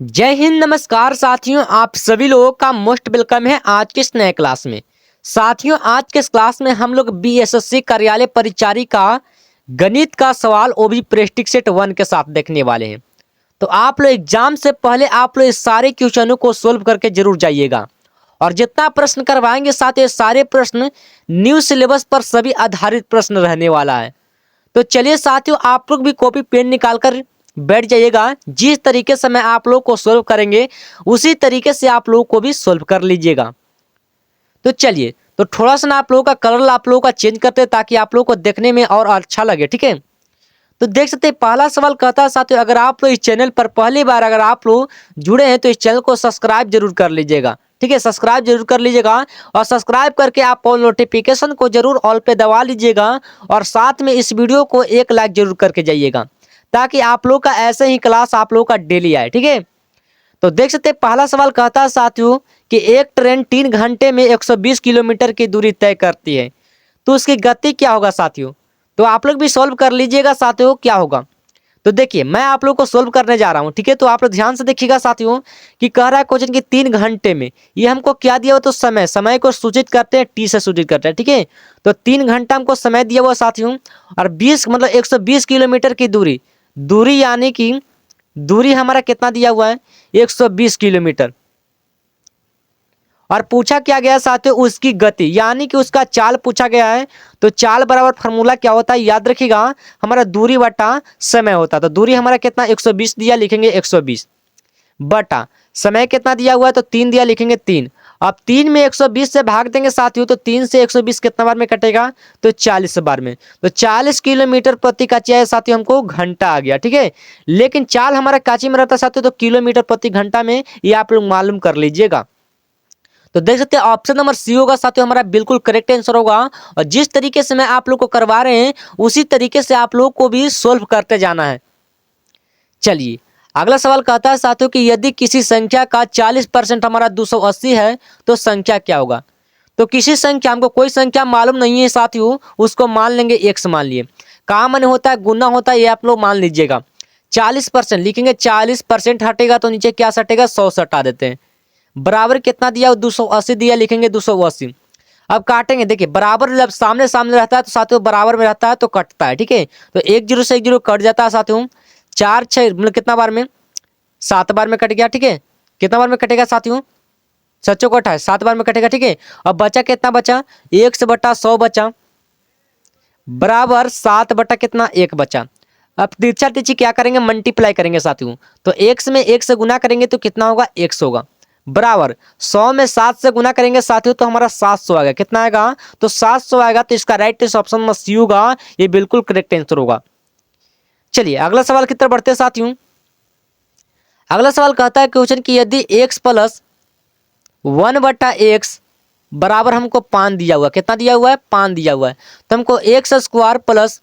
जय हिंद, नमस्कार साथियों। आप सभी लोगों का मोस्ट वेलकम है आज के इस नए क्लास में। साथियों, आज के इस क्लास में हम लोग बीएसएससी कार्यालय परिचारी का गणित का सवाल वो भी प्रेस्टिक सेट 1 के साथ देखने वाले हैं। तो आप लोग एग्जाम से पहले आप लोग इस सारे क्वेश्चनों को सोल्व करके जरूर जाइएगा। और जितना प्रश्न करवाएंगे साथ ये सारे प्रश्न न्यू सिलेबस पर सभी आधारित प्रश्न रहने वाला है। तो चलिए साथियों, आप लोग भी कॉपी पेन निकाल कर बैठ जाइएगा। जिस तरीके से मैं आप लोग को सोल्व करेंगे उसी तरीके से आप लोग को भी सोल्व कर लीजिएगा। तो चलिए, तो थोड़ा सा ना आप लोगों का कलर आप लोगों का चेंज करते हैं ताकि आप लोगों को देखने में और अच्छा लगे। ठीक है, तो देख सकते हैं पहला सवाल कहता है साथियों, अगर आप लोग इस चैनल पर पहली बार अगर आप लोग जुड़े हैं तो इस चैनल को सब्सक्राइब जरूर कर लीजिएगा। ठीक है, सब्सक्राइब जरूर कर लीजिएगा और सब्सक्राइब करके आप ऑल नोटिफिकेशन को जरूर ऑल पे दबा लीजिएगा। और साथ में इस वीडियो को एक लाइक जरूर करके जाइएगा ताकि आप लोग का ऐसे ही क्लास आप लोग का डेली आए। ठीक है, तो देख सकते हैं पहला सवाल कहता है साथियों कि एक ट्रेन 3 घंटे में 120 किलोमीटर की दूरी तय करती है, तो उसकी गति क्या होगा साथियों। तो आप लोग भी सॉल्व कर लीजिएगा साथियों, क्या होगा। तो देखिए मैं आप लोग को सोल्व करने जा रहा हूं। ठीक है, तो आप लोग ध्यान से देखिएगा साथियों कि कह रहा है क्वेश्चन कि 3 घंटे में, ये हमको क्या दिया हुआ, तो समय को सूचित करते हैं, टी से सूचित करते हैं। ठीक है, तो 3 घंटा हमको समय दिया हुआ साथियों। और 20 मतलब 120 किलोमीटर की दूरी, दूरी यानी कि दूरी हमारा कितना दिया हुआ है, 120 किलोमीटर। और पूछा क्या गया साथियों, उसकी गति यानी कि उसका चाल पूछा गया है। तो चाल बराबर फार्मूला क्या होता है, याद रखिएगा, हमारा दूरी बटा समय होता है। तो दूरी हमारा कितना 120 दिया, लिखेंगे 120 बटा समय कितना दिया हुआ है, तो 3 दिया, लिखेंगे 3। अब 3 में 120 से भाग देंगे साथियों, तो 3 से 120 कितना बार में कटेगा, तो 40 बार में। तो 40 किलोमीटर प्रति का चाहिए साथियों, हमको घंटा आ गया। ठीक है, लेकिन चाल हमारा काची में रहता है साथियों, तो किलोमीटर प्रति घंटा में, ये आप लोग मालूम कर लीजिएगा। तो देख सकते हैं ऑप्शन नंबर सी होगा साथियों, हमारा बिल्कुल करेक्ट आंसर होगा। और जिस तरीके से मैं आप लोग को करवा रहे हैं उसी तरीके से आप लोग को भी सोल्व करते जाना है। चलिए, अगला सवाल कहता है साथियों कि यदि किसी संख्या का 40% हमारा 280 है तो संख्या क्या होगा। तो किसी संख्या, हमको कोई संख्या मालूम नहीं है साथियों, उसको मान लेंगे एक्स मान लिए। का मन होता है, गुना होता है, ये आप लोग मान लीजिएगा। 40% लिखेंगे, 40% हटेगा तो नीचे क्या सटेगा, 100 से हटा देते हैं। बराबर कितना दिया, 280 दिया, लिखेंगे 280। अब काटेंगे, देखिए बराबर जब सामने सामने रहता है तो साथियों बराबर में रहता है तो कटता है। ठीक है, तो एक जीरो से एक जीरो कट जाता है साथियों। 4 6 मतलब कितना बार में, 7 बार में कट गया। ठीक है, कितना बार में कटेगा साथियों, सच्चों को है 7 बार में कटेगा। ठीक है, अब बचा कितना बचा, 1/100 बचा, बराबर 7 बटा कितना 1 बचा। अब तिरछा तिरछी क्या करेंगे, मल्टीप्लाई करेंगे साथियों। तो x में 1 से गुना करेंगे तो कितना होगा, 100 होगा। बराबर 100 में 7 से गुना करेंगे साथियों तो हमारा 700 आएगा। कितना आएगा, तो 700 आएगा। तो इसका राइट इस ऑप्शन में सी होगा, ये बिल्कुल करेक्ट आंसर होगा। चलिए अगला सवाल की तरफ बढ़ते हैं साथियों। अगला सवाल कहता है क्वेश्चन कि यदि x प्लस 1/x बराबर हमको 5 दिया हुआ, कितना दिया हुआ है, 5 दिया हुआ है, तो हमको x square plus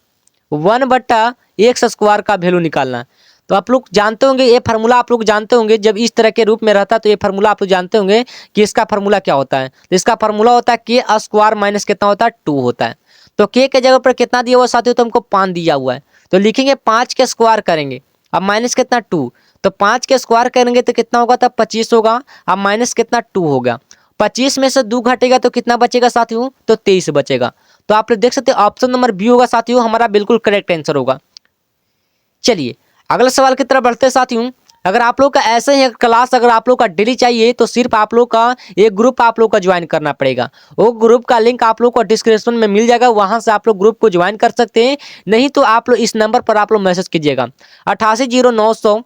1/x square का वैल्यू निकालना है। तो आप लोग जानते होंगे ये फार्मूला, आप लोग जानते होंगे जब इस तरह के रूप में रहता है तो ये फार्मूला आप लोग जानते होंगे कि इसका फार्मूला क्या होता है। तो इसका फार्मूला होता है के स्क्वायर माइनस कितना होता है, 2 होता है। तो के जगह पर कितना दिया हुआ साथियों, तो हमको 5 दिया हुआ है, तो लिखेंगे 5 के स्क्वायर करेंगे। अब माइनस कितना 2, तो 5 के स्क्वायर करेंगे तो कितना होगा, तब 25 होगा। अब माइनस कितना 2 हो गया, 25 में से 2 घटेगा तो कितना बचेगा साथियों, तो 23 बचेगा। तो आप लोग देख सकते हैं ऑप्शन नंबर बी होगा साथियों, हमारा बिल्कुल करेक्ट आंसर होगा। चलिए अगला सवाल की तरफ बढ़ते हैं साथियों। अगर आप लोग का ऐसे ही क्लास अगर आप लोग का डेली चाहिए तो सिर्फ आप लोग का एक ग्रुप आप लोग का ज्वाइन करना पड़ेगा। वो ग्रुप का लिंक आप लोग को डिस्क्रिप्शन में मिल जाएगा, वहां से आप लोग ग्रुप को ज्वाइन कर सकते हैं। नहीं तो आप लोग इस नंबर पर आप लोग मैसेज कीजिएगा 880900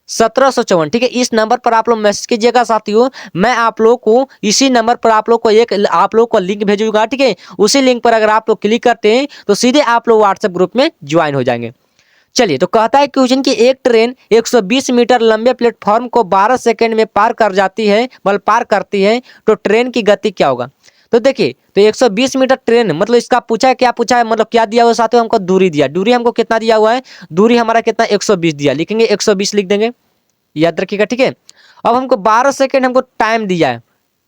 1754। ठीक है, इस नंबर पर आप लोग मैसेज कीजिएगा साथियों। मैं आप लोग को इसी नंबर पर आप लोग को आप लोग को लिंक भेजूंगा। ठीक है, उसी लिंक पर अगर आप लोग क्लिक करते हैं तो सीधे आप लोग व्हाट्सएप ग्रुप में ज्वाइन हो जाएंगे। चलिए, तो कहता है क्वेश्चन कि एक ट्रेन 120 मीटर लंबे प्लेटफॉर्म को 12 सेकंड में पार कर जाती है, मतलब पार करती है, तो ट्रेन की गति क्या होगा। तो देखिए, तो 120 मीटर ट्रेन मतलब इसका पूछा है, क्या पूछा है, मतलब क्या दिया हुआ साथियों, हमको दूरी दिया। दूरी हमको कितना दिया हुआ है, दूरी हमारा कितना 120 दिया, लिखेंगे 120 लिख देंगे, याद रखिएगा। ठीक है, अब हमको 12 सेकंड हमको टाइम दिया है,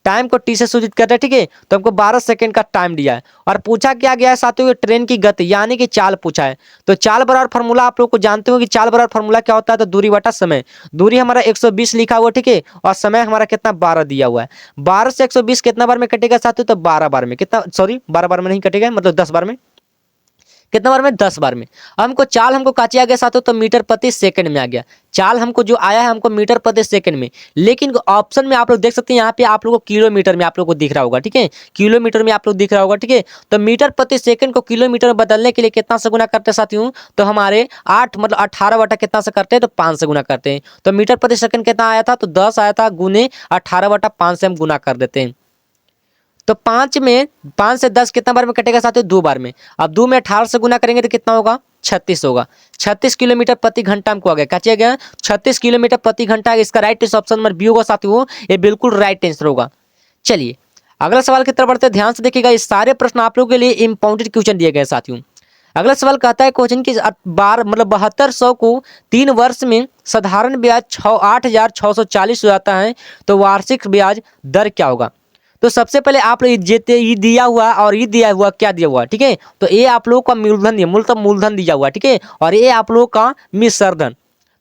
टाइम को टी से सूचित करते हैं, ठीक है। तो हमको 12 सेकंड का टाइम दिया है और पूछा क्या गया है साथियों, ट्रेन की गति यानी कि चाल पूछा है। तो चाल बराबर फॉर्मूला आप लोग को जानते हो कि चाल बराबर फॉर्मूला क्या होता है, तो दूरी बटा समय। दूरी हमारा 120 लिखा हुआ, ठीक है, और समय हमारा कितना 12 दिया हुआ है। 12 से 120 कितना बार में कटेगा साथियों, तो 12 बार में, कितना, सॉरी 12 बार में नहीं कटेगा, मतलब 10 बार में, कितना बार में 10 बार में। हमको चाल हमको काची आ गया साथियों, तो मीटर प्रति सेकंड में आ गया। चाल हमको जो आया है हमको मीटर प्रति सेकंड में, लेकिन ऑप्शन में आप लोग देख सकते हैं यहाँ पे आप लोगों को किलोमीटर में आप लोग को दिख रहा होगा, ठीक है, किलोमीटर में आप लोग दिख रहा होगा, ठीक है। तो मीटर प्रति सेकंड को किलोमीटर में बदलने के लिए कितना से गुना करते हैं साथियों, तो हमारे 8 मतलब 18 बटा कितना से करते हैं, तो 5 से गुना करते हैं। तो मीटर प्रति सेकंड कितना आया था, तो 10 आया था, गुने 18 बटा 5 से हम गुना कर देते हैं। तो 5 से 10 कितना बार में कटेगा साथियों, 2 बार में। अब 2 में 18 से गुना करेंगे तो कितना होगा, 36 होगा। 36 किलोमीटर प्रति घंटा हमको आ गया, क्या चाहिए गया, 36 किलोमीटर प्रति घंटा। इसका राइट ऑप्शन नंबर बी होगा साथियों, ये बिल्कुल राइट आंसर होगा। चलिए अगला सवाल की तरफ बढ़ते हैं, ध्यान से देखिएगा, इस सारे प्रश्न आप लोगों के लिए इंपॉर्टेंट क्वेश्चन दिए गए साथियों। अगला सवाल कहता है क्वेश्चन की 7200 को 3 वर्ष में साधारण ब्याज 8640 हो जाता है, तो वार्षिक ब्याज दर क्या होगा। तो सबसे पहले आप लोग ये दिया हुआ और ये दिया हुआ क्या दिया हुआ, ठीक है। तो ये आप लोगों का मूलधन, मूलधन दिया हुआ, ठीक है, और ये आप लोगों का मिश्र धन।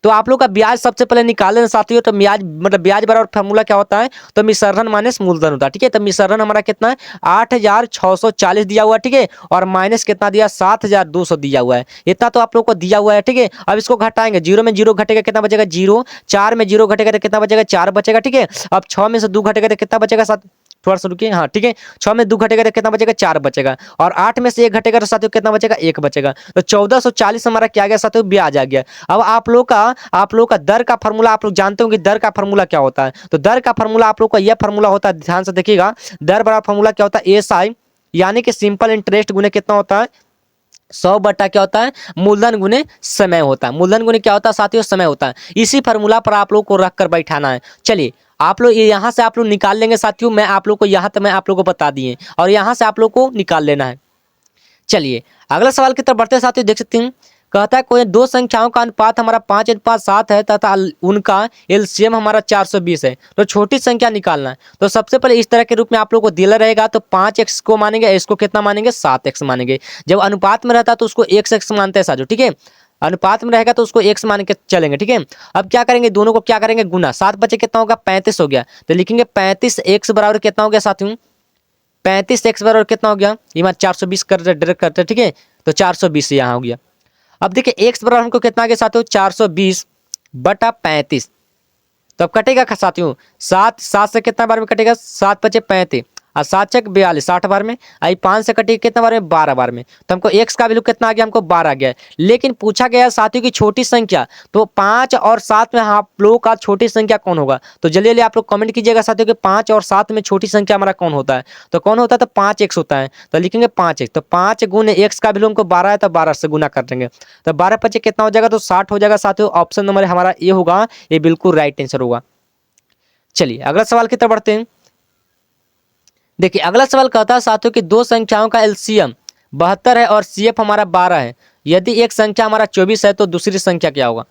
तो आप लोग का ब्याज सबसे पहले निकालें साथियों, तो ब्याज मतलब ब्याज बराबर फार्मूला क्या होता है, तो मिश्रण माइनस मूलधन होता है, ठीक है। तो मिश्रण हमारा कितना है 8640 दिया हुआ है, ठीक है, और माइनस कितना दिया 7200 दिया हुआ है। इतना तो आप लोग को दिया हुआ है, ठीक है। अब इसको घटाएंगे, 0 में 0 घटेगा कितना बचेगा 0, 4 में 0 घटेगा तो कितना बचेगा 4 बचेगा, ठीक है। अब 6 में से 2 घटेगा तो कितना बचेगा, साथ थोड़ा सा रुकिए, हाँ ठीक है, 6 में 2 घटेगा तो कितना बचेगा 4 बचेगा, और 8 में से 1 घटेगा तो साथियों कितना बचेगा 1 बचेगा। तो 1440 हमारा क्या आ गया साथियों, ब्याज आ गया। अब आप लोग का दर का फार्मूला आप लोग जानते हो कि दर का फार्मूला क्या होता है। तो दर का फार्मूला आप लोग का यह फार्मूला होता है, ध्यान से देखिएगा, दर बराबर फार्मूला क्या होता है, एसआई यानी कि सिंपल इंटरेस्ट गुने कितना होता है 100 बटा क्या होता है, मूलधन गुने समय होता है। मूलधन गुने क्या होता है साथियों, समय होता है। इसी फार्मूला पर आप लोग को रख कर बैठाना है। चलिए आप लोग ये यहाँ से आप लोग निकाल लेंगे साथियों, मैं आप लोग को यहाँ तक मैं आप लोग को बता दिए, और यहाँ से आप लोग को निकाल लेना है। चलिए अगला सवाल की तरफ बढ़ते हैं साथियों, देख सकते हैं, कहता है कोई दो संख्याओं का अनुपात हमारा 5:7 है तथा उनका एलसीएम हमारा 420 है, तो छोटी संख्या निकालना है। तो सबसे पहले इस तरह के रूप में आप लोग को दिया रहेगा, तो 5x को मानेंगे, इसको कितना मानेंगे 7x मानेंगे। जब अनुपात में रहता है तो उसको x मानते हैं साथियों, ठीक है, अनुपात में रहेगा तो उसको x मान के चलेंगे, ठीक है। अब क्या करेंगे, दोनों को क्या करेंगे गुना, 7 बचे कितना होगा 35 हो गया, तो लिखेंगे 35x बराबर कितना हो गया साथियों, 35x बराबर कितना हो गया, ये 420 करते डायरेक्ट करते, ठीक है, तो 420 यहाँ हो गया। अब देखिए x बराबर हमको कितना आ गया साथियों 420 बटा 35, तो अब कटेगा साथियों 7 से कितना बार में कटेगा, 7 बचे 35 और 7 चक 42 60 बार में, आई 5 से कटेगा कितना बार में 12 बार में। तो हमको x का वैल्यू कितना आ गया, हमको 12 आ गया। लेकिन पूछा गया साथियों की छोटी संख्या, तो 5 और 7 में आप लोगों का छोटी संख्या कौन होगा। तो जल्दी जल्दी आप लोग कमेंट कीजिएगा साथियों कि 5 और 7 में छोटी संख्या हमारा कौन होता है। तो कौन होता है, तो 5x होता है। तो लिखेंगे 5x, तो 5 गुने x का वैल्यू हमको 12 है, तो 12 से गुना कर देंगे, तो 12 पचे कितना हो जाएगा, तो 60 हो जाएगा साथियों। ऑप्शन नंबर हमारा ये होगा, ये बिल्कुल राइट आंसर होगा। चलिए अगला सवाल की तरफ बढ़ते हैं। देखिए अगला सवाल कहता है साथियों कि दो संख्याओं का एलसीएम 72 है और सीएफ हमारा 12 है। यदि एक संख्या हमारा 24 है तो दूसरी संख्या क्या होगा।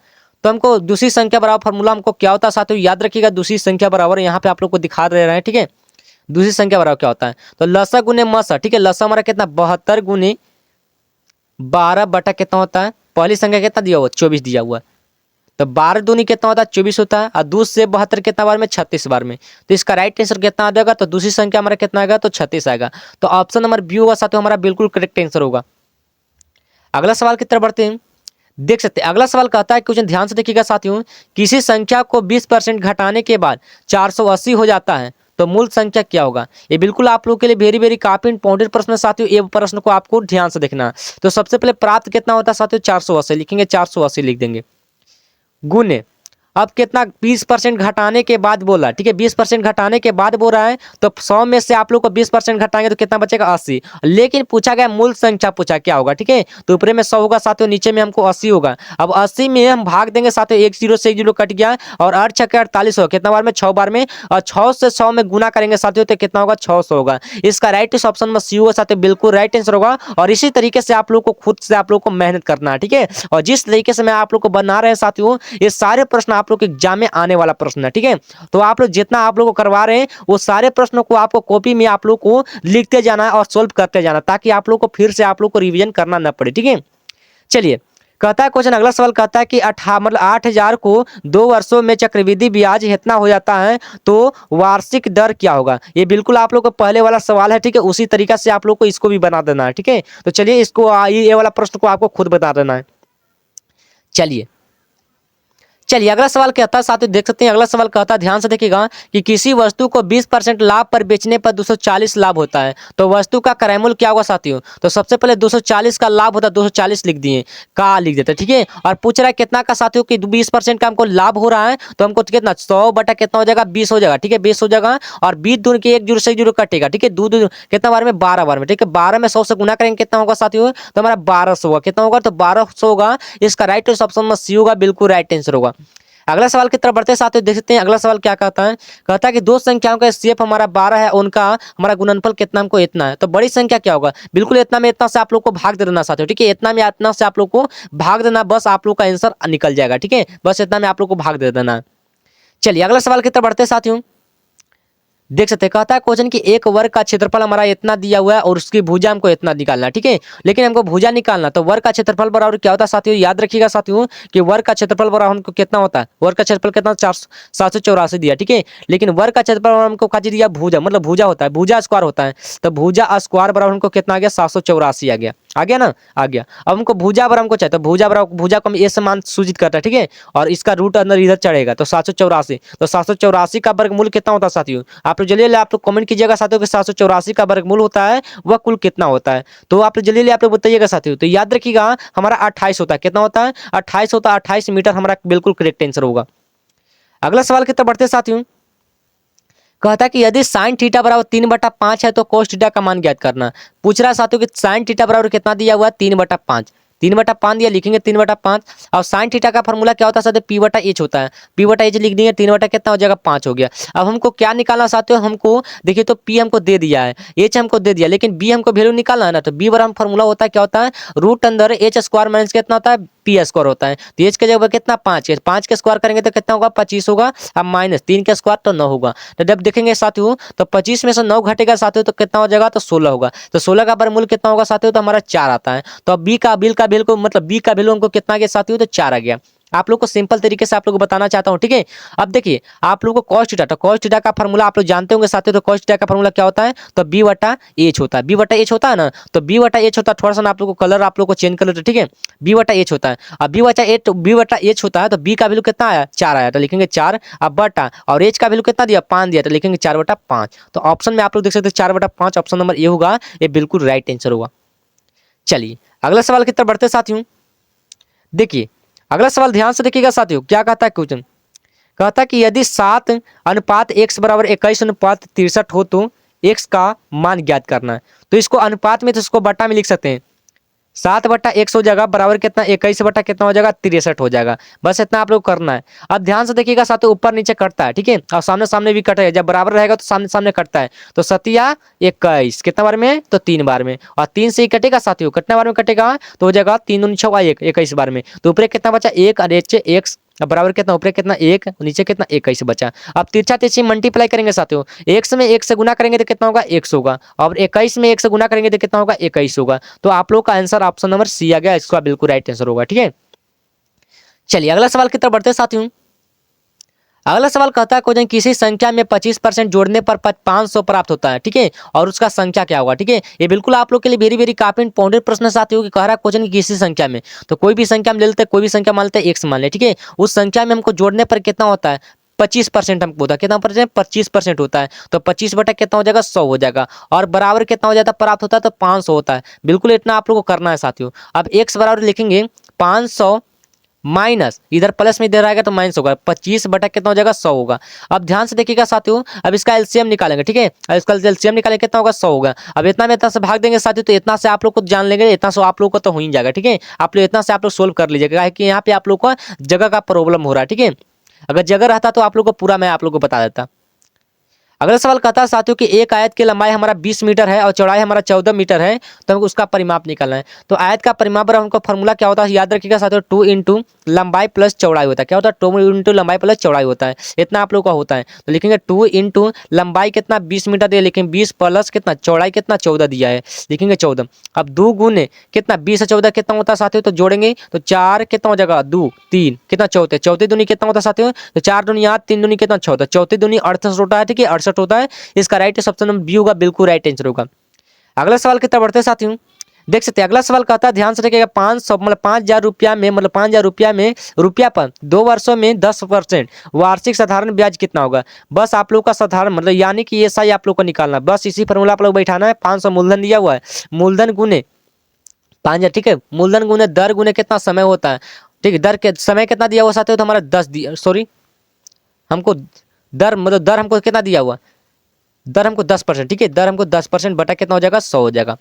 तो हमको दूसरी संख्या बराबर फार्मूला हमको क्या होता है साथियों, याद रखिएगा, दूसरी संख्या बराबर यहाँ पे आप लोग को दिखा दे रहे हैं, ठीक है। दूसरी संख्या बराबर क्या होता है, तो लसा गुने मसा, ठीक है, लसा हमारा कितना 72 गुने 12 बटा कितना होता है, पहली संख्या कितना दिया हुआ 24 दिया हुआ है, तो 12 दूनी कितना होता है 24 होता है, और 2 से 72 कितना बार में 36 बार में। तो इसका राइट आंसर कितना आ जाएगा, तो दूसरी संख्या हमारा कितना आएगा, तो 36 आएगा। तो ऑप्शन नंबर बी होगा साथियों, हमारा बिल्कुल करेक्ट आंसर होगा। अगला सवाल की तरफ बढ़ते हैं, देख सकते हैं अगला सवाल कहता है, क्वेश्चन ध्यान से देखिएगा साथियों, किसी संख्या को 20% घटाने के बाद 480 हो जाता है तो मूल संख्या क्या होगा। ये बिल्कुल आप लोग के लिए वेरी वेरी काफी इंपॉर्टेंट प्रश्न है साथियों, ये प्रश्न को आपको ध्यान से देखना है। तो सबसे पहले प्राप्त कितना होता है साथियों 480, लिखेंगे 480 लिख देंगे, गुने अब कितना 20% घटाने के बाद बोला, ठीक है, 20% घटाने के बाद बोल रहा है, तो 100 में से आप लोग को 20% घटाएंगे तो कितना बचेगा 80। लेकिन पूछा गया मूल संख्या पूछा क्या होगा, ठीक है, तो ऊपर में 100 होगा साथियों, नीचे में हमको 80 होगा। अब 80 में हम भाग देंगे साथियों, 1 0 से 1 0 कट गया, और 8 6 48 होगा, कितना बार में 6 बार में, और 6 से 100 में गुना करेंगे साथियों तो कितना होगा 600 होगा। इसका राइट ऑप्शन में सी होगा साथियों, बिल्कुल राइट आंसर होगा। और इसी तरीके से आप लोग को खुद से आप लोग को मेहनत करना है, ठीक है। और जिस तरीके से मैं आप लोग को बना रहे हैं साथियों, ये सारे प्रश्न आप लोग के एग्जाम में आने वाला प्रश्न है, ठीक है। तो आप लोग जितना आप लोग को करवा रहे हैं वो सारे प्रश्नों को आपको कॉपी में आप लोग को लिखते जाना है और सोल्व करते जाना, ताकि आप लोग को फिर से आप लोग को रिवीजन करना न पड़े, ठीक है। चलिए, कहता है क्वेश्चन, अगला सवाल कहता है कि 8,000 को 2 वर्षों में चक्रवृद्धि ब्याज इतना हो जाता है तो वार्षिक दर क्या होगा। ये बिल्कुल आप लोग को पहले वाला सवाल है, ठीक है। उसी तरीका से आप लोग को इसको भी बना देना है, ठीक है। तो चलिए इसको ये वाला प्रश्न को आपको खुद बता देना है। चलिए चलिए अगला सवाल कहता है, साथियों देख सकते हैं अगला सवाल कहता है, ध्यान से देखिएगा कि किसी वस्तु को 20% लाभ पर बेचने पर 240 लाभ होता है, तो वस्तु का क्रय मूल्य क्या होगा साथियों। तो सबसे पहले 240 का लाभ होता है, 240 लिख दिए, का लिख देते, ठीक है। और पूछ रहा है कितना का साथियों कि 20% का हमको लाभ हो रहा है, तो हमको कितना 100 बटा कितना हो जाएगा 20 हो जाएगा, ठीक है। 20 हो जाएगा और 20 दूर के 1 जीरो से 0 कटेगा, ठीक है। दो कितना बार में 12 बार में, ठीक है। 12 में 100 से गुना करेंगे कितना होगा साथियों, तो हमारा 1200 होगा। कितना होगा, तो 1200 होगा। इसका राइट ऑप्शन में सी होगा, बिल्कुल राइट आंसर होगा। अगला सवाल की तरफ बढ़ते हैं साथियों, देख सकते हैं अगला सवाल क्या कहता है। कहता है कि दो संख्याओं का एचसीएफ हमारा 12 है, उनका हमारा गुणनफल कितना हमको इतना है, तो बड़ी संख्या क्या होगा, बिल्कुल इतना में इतना से आप लोग को भाग दे देना साथियों, ठीक है। इतना में इतना से आप लोग को भाग देना, बस आप लोग का आंसर निकल जाएगा, ठीक है। बस इतना में आप लोग को भाग दे देना। चलिए अगला सवाल की तरफ बढ़ते हैं साथियों, देख सकते हैं कहता है क्वेश्चन कि एक वर्ग का क्षेत्रफल हमारा इतना दिया हुआ है और उसकी भुजा हमको इतना निकालना, ठीक है। लेकिन हमको भुजा निकालना, तो वर्ग का क्षेत्रफल बराबर क्या होता है साथियों, याद रखिएगा साथियों कि वर्ग का क्षेत्रफल बराबर हमको कितना होता है, वर्ग का क्षेत्रफल कितना 784 दिया, ठीक है। लेकिन वर्ग का क्षेत्रफल हमको क्या दिया, भुजा, मतलब भुजा होता है, भुजा स्क्वायर होता है, तो भुजा स्क्वायर बराबर हमको कितना आ गया 784 आ गया ना, आ गया। अब हमको भुजा बराबर हमको चाहिए, तो भुजा बराबर भुजा को हम ए से मान सूचित करता है, ठीक है। और इसका रूट अंदर इधर चढ़ेगा, तो 784, तो 784 का वर्गमूल कितना होता है साथियों, आप लोग जल्दी आप लोग कमेंट कीजिएगा साथियों कि 784 का वर्गमूल होता है वह कुल कितना होता है। तो आप लोग जल्दी आप लोग बताइएगा साथियों। तो याद रखिएगा हमारा 28 होता है, कितना होता है 28 होता है, 28 मीटर हमारा बिल्कुल करेक्ट आंसर होगा। अगला सवाल की तरफ बढ़ते हैं साथियों, कहता है कि यदि साइन थीटा बराबर 3/5 है तो कोस थीटा का मान ज्ञात करना। पूछ रहा है साथियों कि साइन थीटा बराबर कितना दिया हुआ है 3/5, 3/5 दिया, लिखेंगे 3/5। और साइन थीटा का फॉर्मूला क्या होता है साथियों, पी बटा एच होता है, पी बटा एच लिख देंगे, 3 बटा कितना हो जाएगा 5 हो गया। अब हमको क्या निकालना साथियों, हमको देखिए तो पी हमको दे दिया है, एच हमको दे दिया, लेकिन बी हमको वैल्यू निकालना है ना। तो बी बराबर फॉर्मूला होता है क्या होता है, रूट अंदर एच स्क्वायर माइनस कितना होता है पी स्क्वायर होता है। तो एच के जगह कितना 5 है, 5 के स्क्वायर करेंगे तो कितना होगा 25 होगा, अब माइनस 3 के स्क्वायर तो 9 होगा। तो जब देखेंगे साथियों तो 25 में से 9 घटेगा साथियों तो कितना हो जाएगा, तो 16 होगा। तो 16 का वर्गमूल कितना होगा साथियों, तो हमारा 4 आता है। तो अब बी का बिल को मतलब बी का वैल्यू हमको कितना आ गया साथियों, तो 4 आ गया। आप लोग को सिंपल तरीके से आप लोग को बताना चाहता हूं, ठीक है। अब देखिए आप लोग को कॉस थीटा, तो कॉस थीटा का फार्मूला आप लोग जानते होंगे साथियों। तो कॉस थीटा का फार्मूला क्या होता है, तो बी बटा एच होता है, बी बटा एच होता है ना। तो बी बटा एच होता है, थोड़ा सा आप लोग को कलर आप लोग को चेंज कर लेते, ठीक है। बी बटा एच होता है, अब बी बटा एच होता है, तो बी का वैल्यू कितना आया 4 आया, तो लिखेंगे 4। अब बटा और एच का वैल्यू कितना दिया 5 दिया, तो लिखेंगे 4/5। तो ऑप्शन में आप लोग देख सकते हैं 4/5, ऑप्शन नंबर ए होगा, ये बिल्कुल राइट आंसर होगा। चलिए अगला सवाल की तरफ बढ़ते साथियों, देखिए अगला सवाल ध्यान से देखिएगा साथियों, क्या कहता है क्वेश्चन, कहता है कि यदि 7:x बराबर 21:63 हो तो x का मान ज्ञात करना है। तो इसको अनुपात में, तो इसको बटा में लिख सकते हैं, 7/x हो जाएगा बराबर कितना 21 बटा कितना हो जाएगा 63 हो जाएगा। बस इतना आप लोग करना है। अब ध्यान से देखिएगा साथियों, ऊपर नीचे कटता है, ठीक है। और सामने सामने भी कटेगा, जब बराबर रहेगा तो सामने सामने कटता है। तो 7×21 कितना बार में, तो 3 बार में, और 3 से ही कटेगा साथियों, कितना बार में कटेगा, तो हो जाएगा 3 दूनी 6 1 21 बार में। तो ऊपर कितना बचा 1 और नीचे x, अब बराबर कितना ऊपर कितना 1 नीचे कितना 21 बचा। अब तिरछा तिरछी मल्टीप्लाई करेंगे साथियों, x में 1 से गुना करेंगे तो कितना होगा x होगा, और 21 में 1 से गुना करेंगे तो कितना होगा 21 होगा। तो आप लोग का आंसर ऑप्शन नंबर सी आ गया, इसका बिल्कुल राइट आंसर होगा, ठीक है। चलिए अगला सवाल की तरफ बढ़ते हैं साथियों, अगला सवाल कहता है क्वेश्चन किसी संख्या में 25% जोड़ने पर 500 प्राप्त होता है, ठीक है। और उसका संख्या क्या होगा, ठीक है। ये बिल्कुल आप लोग के लिए वेरी वेरी काफी इंपॉर्टेंट प्रश्न साथियों कि कह रहा है क्वेश्चन की किसी संख्या में, तो कोई भी संख्या में ले लेते हैं, कोई भी संख्या मान लेते हैं x मान ले, ठीक है। उस संख्या में हमको जोड़ने पर कितना होता है 25% हमको होता है, कितना परसेंट 25% होता है। तो 25 बटा कितना हो जाएगा 100 हो जाएगा, और बराबर कितना हो जाता है प्राप्त होता है, तो 500 होता है। बिल्कुल इतना आप लोग को करना है साथियों। अब x बराबर लिखेंगे 500 माइनस इधर प्लस में इधर आएगा तो माइनस होगा, 25 बटा कितना हो जाएगा 100 होगा। अब ध्यान से देखिएगा साथियों, अब इसका एलसीएम निकालेंगे, ठीक है। अब इसका एलसीएम निकालेंगे कितना होगा 100 होगा। अब इतना में इतना से भाग देंगे साथियों, तो इतना से आप लोग को जान लेंगे, इतना से आप लोग को तो हो ही जाएगा, ठीक है। आप लोग इतना से आप लोग सोल्व कर लीजिएगा कि यहाँ पे आप लोग को जगह का प्रॉब्लम हो रहा है, ठीक है। अगर जगह रहता तो आप लोग को पूरा मैं आप लोग को बता देता। अगला सवाल कहता है साथियों कि एक आयत की लंबाई हमारा 20 मीटर है और चौड़ाई हमारा 14 मीटर है, तो हमको उसका परिमाप निकालना है। तो आयत का परिमाप बराबर हमको फॉर्मूला क्या होता है याद रखिएगा साथियों, 2 इंटू लंबाई प्लस चौड़ाई होता है। क्या होता है? 2 इंटू लंबाई प्लस चौड़ाई होता है, इतना आप लोग का होता है। तो लिखेंगे 2 इंटू लंबाई कितना 20 मीटर दिया, लेकिन 20 प्लस कितना चौड़ाई कितना 14 दिया है, लिखेंगे 14। अब 2 गुने कितना 20 से 14 कितना होता है साथियों, तो जोड़ेंगे तो 4 कितना हो जाएगा 2 3 कितना 14, 14 दूनी कितना होता है साथियों, तो 4 दूनी 8 3 दूनी कितना 14, 14 दूनी 68 होता है। ठीक है 68 होता है, इसका राइट ऑप्शन नंबर बी होगा, बिल्कुल राइट आंसर होगा। अगला सवाल की तरफ बढ़ते हैं साथियों, देख सकते हैं अगला सवाल कहता है ध्यान से देखिएगा, 500 मतलब 5,000 रुपया में मतलब 5,000 रुपया में रुपया पर 2 वर्षों में 10% वार्षिक साधारण ब्याज कितना होगा। बस आप लोग का साधारण मतलब यानी कि ये सही आप लोग को निकालना, बस इसी फॉर्मूला आप लोग बैठाना है। 500 मूलधन दिया हुआ है, मूलधन गुने 5,000, ठीक है मूलधन गुने दर गुने कितना समय होता है, ठीक है दर के समय कितना दिया हुआ साथ हो, तो हमारा 10 दिया, सॉरी हमको दर मतलब दर हमको कितना दिया हुआ, दर हमको 10%, ठीक है दर हमको 10% बटा कितना हो जाएगा 100 हो जाएगा।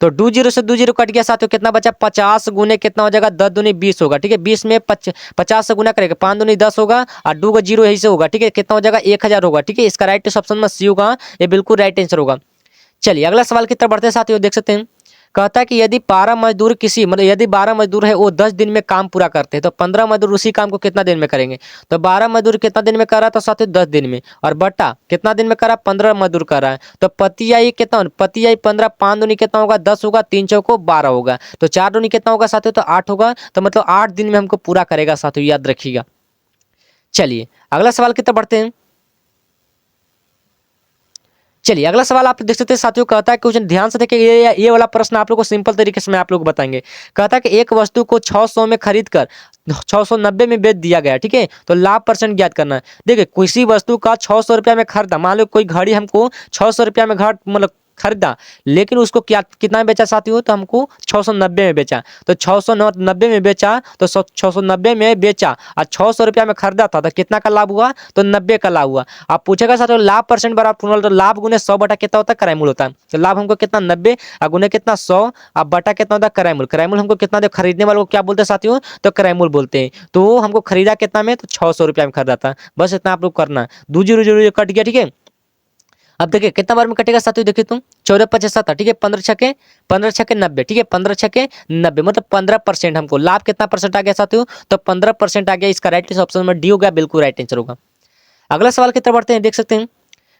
तो 20 से 20 कट गया साथियों, कितना बचा 50 गुने कितना हो जाएगा 10 दूनी 20 होगा, ठीक है 20 में 50 से गुना करेगा 5 दूनी 10 होगा और 2 का 0 यही से होगा, ठीक है कितना हो जाएगा 1000 होगा। ठीक है इसका राइट ऑप्शन में सी होगा, ये बिल्कुल राइट आंसर होगा। चलिए अगला सवाल की तरफ बढ़ते हैं साथियों, देख सकते हैं कहता है कि यदि 12 मजदूर किसी मतलब यदि 12 मजदूर है वो 10 दिन में काम पूरा करते हैं, तो 15 मजदूर उसी काम को कितना दिन में करेंगे। तो 12 मजदूर कितना दिन में कर रहा है, तो साथियों 10 दिन में, और बट्टा कितना दिन में कर रहा है 15 मजदूर कर रहा है। तो पतियाई कितना, पतियाई 15 5 दूनी कितना होगा 10 होगा, 3 चौको 12 होगा, तो 4 दूनी कितना होगा साथियों, तो 8 होगा। तो मतलब 8 दिन में हमको पूरा करेगा साथियों, याद रखिएगा। चलिए अगला सवाल की तरफ बढ़ते हैं। चलिए अगला सवाल आप देख सकते हैं साथियों, कहता है क्वेश्चन ध्यान से देखिए, ये वाला प्रश्न आप लोग को सिंपल तरीके से मैं आप लोग को बताएंगे। कहता है कि एक वस्तु को 600 में खरीद कर 690 में बेच दिया गया, ठीक है तो लाभ परसेंट ज्ञात करना है। देखिए किसी वस्तु का 600 रुपया में खरीदा, मान लो कोई घड़ी हमको 600 रुपया में घर मतलब खरीदा, लेकिन उसको क्या कितना में बेचा साथियों, तो हमको 690 में बेचा। तो 690 में बेचा तो 690 में बेचा और 600 रुपया में खरीदा था, तो कितना का लाभ हुआ, तो 90 का लाभ हुआ। आप पूछेगा साथियों लाभ परसेंट बराबर फॉर्मूला, तो लाभ गुने 100 बटा कितना होता है क्राइमूल होता है। तो लाभ हमको कितना 90 और गुने कितना 100 और बटा कितना होता है क्राइमूल। क्राइमूल हमको कितना दे, खरीदने वालों को क्या बोलते हैं साथियों, तो क्राइमूल बोलते हैं। तो हमको खरीदा कितना में, तो 600 रुपया में खरीदा था। बस इतना आप लोग करना है, 2 0 0 कट गया, ठीक है। अब देखिए कितना बार में कटेगा साथियों, देखिए तुम 14 5 7, ठीक है 15 छके 90, ठीक है 15 छके 90 मतलब 15% हमको लाभ कितना परसेंट आ गया साथियों, तो 15% आ गया। इसका राइट ऑप्शन में डी हो गया, बिल्कुल राइट आंसर होगा। अगला सवाल की तरफ बढ़ते हैं, देख सकते हैं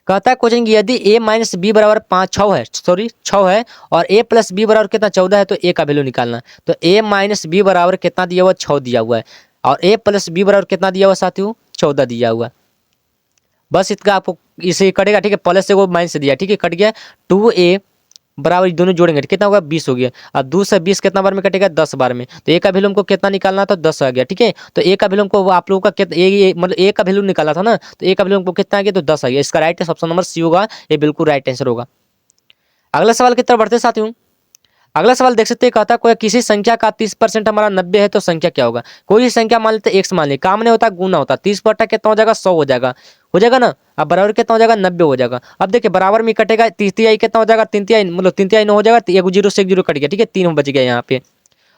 कहता है क्वेश्चन की यदि a माइनस बी बराबर 6 है, सॉरी 6 है और a प्लस बी बराबर कितना 14 है, तो a का वैल्यू निकालना। तो a माइनस बी बराबर कितना दिया हुआ 6 दिया हुआ है और a प्लस बी बराबर कितना दिया हुआ साथियों 14 दिया हुआ। बस इसका आपको इसे कटेगा, ठीक है प्लस से वो माइनस से दिया, ठीक है कट गया। 2a बराबर दोनों जोड़ेंगे कितना होगा 20 हो गया, और 2 से 20 कितना बार में कटेगा 10 बार में। तो ए का वैल्यू हमको कितना निकालना था 10 आ गया, ठीक है। तो ए का वैल्यू हमको आप लोगों का कितना मतलब ए का वैल्यू निकाला था ना, तो ए का वैल्यू हमको कितना आ गया, तो 10 आ गया। इसका राइट ऑप्शन नंबर सी होगा, ये बिल्कुल राइट आंसर होगा। अगला सवाल की तरफ बढ़ते साथियों, अगला सवाल देख सकते हैं कहता है कोई किसी संख्या का 30% हमारा 90 है, तो संख्या क्या होगा। कोई संख्या मान लेते x मान ले, काम नहीं होता गुना होता, 30 बटा कितना हो जाएगा 100 हो जाएगा ना। अब बराबर कितना हो जाएगा 90 हो जाएगा। अब देखिए बराबर में कटेगा 30 तिहाई कितना हो जाएगा 3 तिहाई मतलब 3 तिहाई 9 हो जाएगा, एक 0 से 1 0 कट गया, ठीक है 3 बच गया यहाँ पे।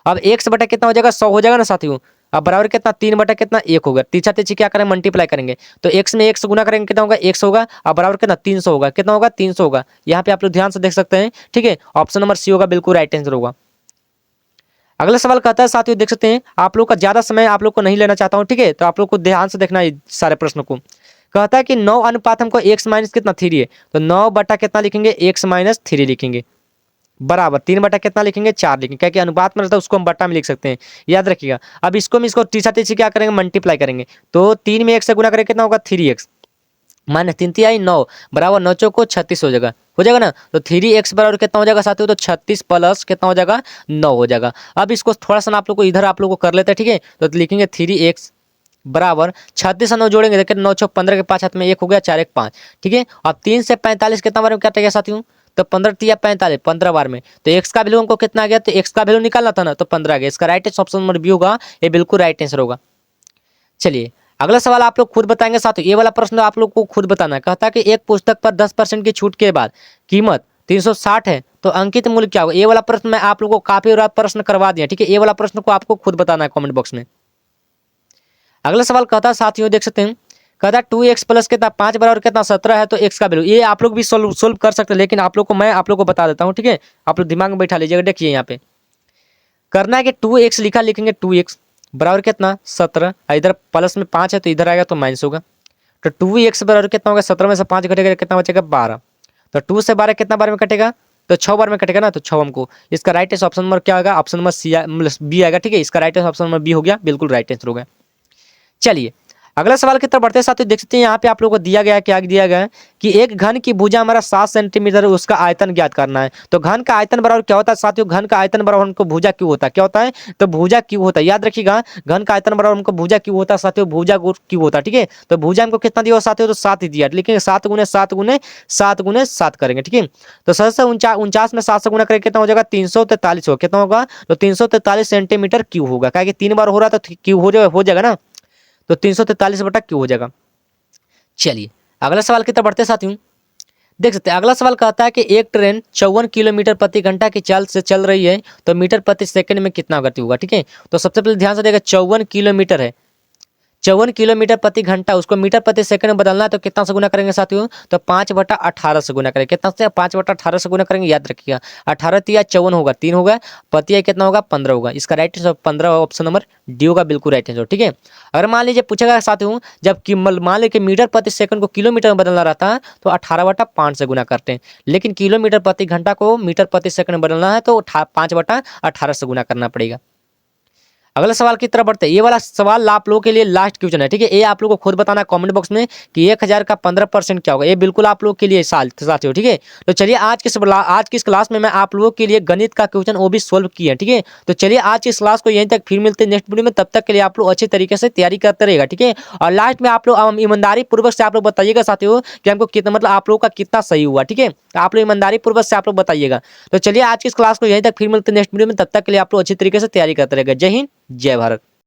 अब x बटा कितना हो जाएगा 100 हो जाएगा ना साथियों। अब बराबर कितना 3 बटा कितना 1 होगा, तीछा तीछी क्या करेंगे मल्टीप्लाई करेंगे, तो x में 1 से गुना करेंगे कितना होगा 100 होगा। अब बराबर कितना 300 होगा, कितना होगा 300 होगा। यहाँ पे आप लोग ध्यान से देख सकते हैं, ठीक है ऑप्शन नंबर सी होगा, बिल्कुल राइट आंसर होगा। अगला सवाल कहता है साथियों देख सकते हैं, आप लोग का ज्यादा समय आप लोग को नहीं लेना चाहता हूं, ठीक है तो आप लोग को ध्यान से देखना है सारे प्रश्नों को। कहता है कि 9 अनुपात हमको x माइनस कितना 3 है, तो 9 बटा कितना लिखेंगे x माइनस 3 लिखेंगे, बराबर 3 बटा कितना लिखेंगे 4 लिखेंगे, क्या कि अनुपात में रहता है उसको हम बटा में लिख सकते हैं, याद रखिएगा। अब इसको तीसरा तीसरी क्या करेंगे मल्टीप्लाई करेंगे, तो 3 में 1 से गुना करेंगे कितना होगा 3x माइनस 3 तिहाई 9 बराबर 9 चौको 36 हो जाएगा ना। तो 3x बराबर कितना हो जाएगा साथियों, तो 36 प्लस कितना हो जाएगा 9 हो जाएगा। अब इसको थोड़ा सा आप लोग को इधर आप लोग को कर लेते हैं, ठीक है तो लिखेंगे 3x बराबर 36 9 जोड़ेंगे, देखिए 9 6 15 के 5 हाथ में 1 हो गया 4 1 5, ठीक है। अब 3 से 45 कितना बार में काटेगा साथियों, तो 15 तिया 45 15 बार में। तो x का वैल्यू हमको कितना आ गया, तो x का वैल्यू निकालना था ना, तो 15 आ गया। इसका राइट ऑप्शन नंबर बी होगा, ये बिल्कुल राइट आंसर होगा। चलिए अगला सवाल आप लोग खुद बताएंगे साथियों, ये वाला प्रश्न आप लोग को खुद बताना है। कहता है कि एक पुस्तक पर 10% की छूट के बाद कीमत 360 है, तो अंकित मूल्य क्या होगा। ये वाला प्रश्न मैं आप लोगों को काफी बार प्रश्न करवा दिया, ठीक है ये वाला प्रश्न को आपको खुद बताना है कमेंट बॉक्स में। अगला सवाल कहता है साथियों देख सकते हैं, कहता है 2x प्लस कितना 5 बराबर कितना 17 है, तो x का वैल्यू ये आप लोग भी सोल्व कर सकते हैं, लेकिन आप लोग को मैं आप लोग को बता देता हूँ, ठीक है। आप लोग दिमाग में बैठा लीजिएगा। देखिए यहाँ पे करना है कि 2x लिखेंगे 2x बराबर कितना 17, इधर प्लस में 5 है तो इधर आएगा तो माइनस होगा। तो 2x बराबर कितना होगा 17 में से 5 घटेगा कितना बचेगा 12। तो 2 से 12 कितना बार में कटेगा, तो 6 बार में कटेगा ना, तो 6 हमको इसका राइट आंसर ऑप्शन नंबर क्या होगा, ऑप्शन नंबर सी बी आएगा, ठीक है। इसका right answer option number B हो गया, बिल्कुल राइट आंसर हो गया। चलिए अगला सवाल की तरफ बढ़ते हैं साथियों। देख सकते हैं यहाँ पे आप लोगों को दिया गया है, क्या दिया गया है कि एक घन की भुजा हमारा 7 सेंटीमीटर है, उसका आयतन ज्ञात करना है। तो घन का आयतन बराबर क्या होता है साथियों, घन का आयतन बराबर हमको भुजा क्यों होता है, क्या होता है, तो भुजा क्यों होता है, याद रखिएगा। घन का आयतन बराबर हमको भुजा क्यों होता है साथियों, भुजा क्यों होता है, ठीक है। तो भुजा हमको कितना दिया साथियों, तो 7 ही दिया, लेकिन 7 गुने 7 गुने 7 गुने 7 करेंगे, ठीक है। तो 749 में 7 से गुना करेंगे कितना हो जाएगा 343 होगा, कितना होगा, तो 343 सेंटीमीटर क्यूब होगा, क्या 3 बार हो रहा था क्यूब हो जाएगा ना, तो 343 बटा क्यों हो जाएगा। चलिए अगला सवाल की तरफ बढ़ते साथियों। देख सकते हैं अगला सवाल कहता है कि एक ट्रेन 54 किलोमीटर प्रति घंटा की चाल से चल रही है, तो मीटर प्रति सेकंड में कितना गति होगा, ठीक है। तो सबसे पहले ध्यान से देखिए 54 किलोमीटर है, 54 किलोमीटर प्रति घंटा, उसको मीटर प्रति सेकंड में बदलना है, तो कितना से गुना करेंगे साथियों, तो 5/18 से गुना करेंगे, कितना से 5/18 से गुना करेंगे, याद रखिएगा 18 तिया 54 होगा, 3 होगा, पतिया कितना होगा 15 होगा, इसका right answer 15 option number D होगा, बिल्कुल राइट आंसर, ठीक है। अगर मान लीजिए पूछेगा साथियों, जब मान लीजिए मीटर प्रति सेकंड को किलोमीटर में बदलना रहता है तो 18/5 से गुना करते हैं, लेकिन किलोमीटर प्रति घंटा को मीटर प्रति सेकंड में बदलना है तो 5/18 से गुना करना पड़ेगा। अगला सवाल की तरफ बढ़ते हैं। ये वाला सवाल आप लोगों के लिए लास्ट क्वेश्चन है, ठीक है। ये आप लोगों को खुद बताना कमेंट बॉक्स में कि 1000 का 15% क्या होगा, ये बिल्कुल आप लोगों के लिए साथियों, ठीक है। तो चलिए आज की इस क्लास में मैं आप लोगों के लिए गणित का क्वेश्चन वो भी सोल्व किया, ठीक है। तो चलिए आज की इस क्लास को यहीं तक, फिर मिलते हैं नेक्स्ट वीडियो में, तब तक के लिए आप लोग अच्छे तरीके से तैयारी करते रहेगा, ठीक है। और लास्ट में आप लोग ईमानदारी पूर्वक से आप लोग बताइएगा साथियों कि हमको कितना, मतलब आप लोगों का कितना सही हुआ, ठीक है। तो आप लोग ईमानदारी पूर्वक से आप लोग बताइएगा। तो चलिए आज की इस क्लास को यहीं तक, फिर मिलते हैं नेक्स्ट वीडियो में, तब तक के लिए आप लोग अच्छी तरीके से तैयारी करते रहेगा। जय हिंद जय भारत।